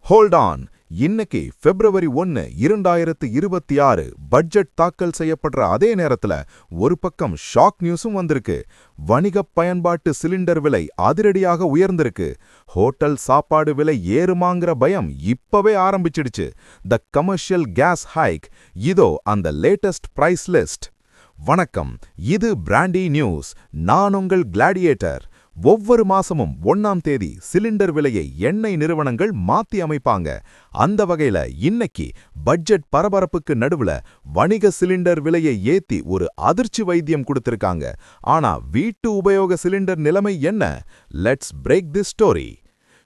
Hold on. இன்னைக்கு பிப்ரவரி 1, 2026 budget தாக்கல் செய்யப்படுற அதே நேரத்துல ஒரு பக்கம் ஷாக் நியூஸும் வந்திருக்கு. வணிகப் பயன்பாட்டு சிலிண்டர் விலை அதிரடியாக உயர்ந்திருக்கு. ஹோட்டல் சாப்பாடு விலை ஏறுமாங்கிற பயம் இப்பவே ஆரம்பிச்சிடுச்சு. The commercial gas hike. இதோ அந்த லேட்டஸ்ட் பிரைஸ் லிஸ்ட். வணக்கம், இது பிராண்டி நியூஸ். நான் உங்கள் கிளாடியேட்டர். ஒவ்வொரு மாசமும் 1ஆம் தேதி சிலிண்டர் விலையை எண்ணெய் நிறுவனங்கள் மாத்தி அமைப்பாங்க. அந்த வகையில இன்னைக்கு பட்ஜெட் பரபரப்புக்கு நடுவுல வணிக சிலிண்டர் விலையை ஏத்தி ஒரு அதிர்ச்சி வைத்தியம் கொடுத்திருக்காங்க. ஆனா வீட்டு உபயோக சிலிண்டர் நிலைமை என்ன? Let's break this story.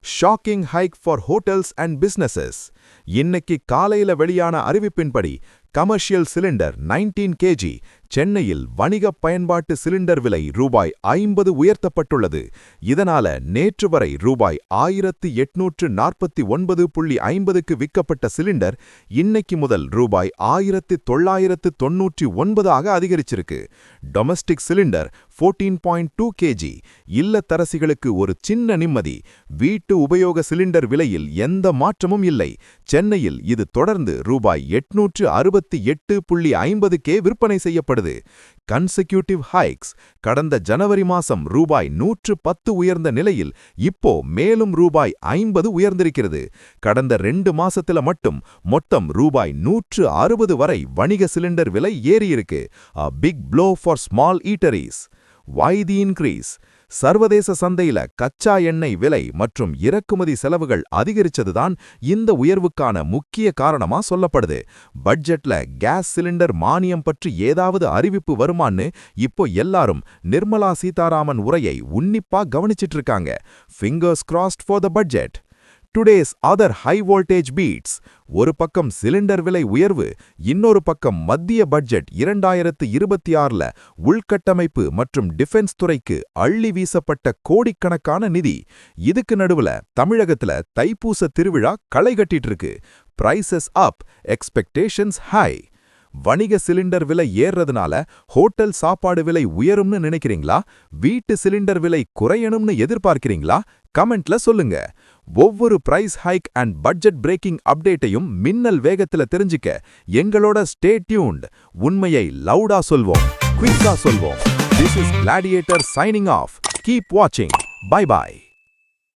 Shocking hike for hotels and businesses. இன்னைக்கு காலையில வெளியான அறிவிப்பின்படி கமர்ஷியல் சிலிண்டர் 19 kg சென்னையில் வணிகப் பயன்பாட்டு சிலிண்டர் விலை ரூபாய் 50 உயர்த்தப்பட்டுள்ளது. இதனால நேற்று வரை ரூபாய் 1849.50க்கு விற்கப்பட்ட சிலிண்டர் இன்னைக்கு முதல் ரூபாய் 1999 அதிகரிச்சிருக்கு. Domestic cylinder 14.2 kg. இல்லத்தரசிகளுக்கு ஒரு சின்ன நிம்மதி. வீட்டு உபயோக சிலிண்டர் விலையில் எந்த மாற்றமும் இல்லை. சென்னையில் இது தொடர்ந்து ரூபாய் 868.50 விற்பனை செய்யப்படுது. Consecutive hikes. கடந்த ஜனவரி மாசம் ரூபாய் 110 உயர்ந்த நிலையில் இப்போ மேலும் ரூபாய் 50 உயர்ந்திருக்கிறது. கடந்த 2 மாசத்துல மட்டும் மொத்தம் ரூபாய் 160 வரை வணிக சிலிண்டர் விலை ஏறியிருக்கு. A big blow for small eateries. Why the increase? சர்வதேச சந்தையில கச்சா எண்ணெய் விலை மற்றும் இறக்குமதி செலவுகள் அதிகரிச்சதுதான் இந்த உயர்வுக்கான முக்கிய காரணமா சொல்லப்படுது. பட்ஜெட்ல கேஸ் சிலிண்டர் மானியம் பற்றி ஏதாவது அறிவிப்பு வருமான்னு இப்போ எல்லாரும் நிர்மலா சீதாராமன் உரையை உன்னிப்பா கவனிச்சிட்டு இருக்காங்க. Fingers crossed for the budget. Today's other high voltage beats. ஒரு பக்கம் சிலிண்டர் விலை உயர்வு, இன்னொரு பக்கம் மத்திய பட்ஜெட் 2026ல உள்கட்டமைப்பு மற்றும் டிஃபென்ஸ் துறைக்கு அள்ளி வீசப்பட்ட கோடிக்கணக்கான நிதி. இதுக்கு நடுவுல தமிழகத்துல தைப்பூச திருவிழா களை கட்டிட்டு இருக்கு. பிரைசஸ் அப், எக்ஸ்பெக்டேஷன்ஸ் ஹை. வணிக சிலிண்டர் விலை ஏறுறதுனால ஹோட்டல் சாப்பாடு விலை உயரும்னு நினைக்கிறீங்களா? வீட்டு சிலிண்டர் விலை குறையணும்னு எதிர்பார்க்கிறீங்களா? கமெண்ட்ல சொல்லுங்க. ஒவ்வொரு price hike and budget breaking அப்டேட்டையும் மின்னல் வேகத்துல தெரிஞ்சுக்க எங்களோட ஸ்டே டியூன்ட். உண்மையை லவுடா சொல்வோம், குயிக்கா சொல்வோம். This is Gladiator signing off. Keep watching. Bye bye.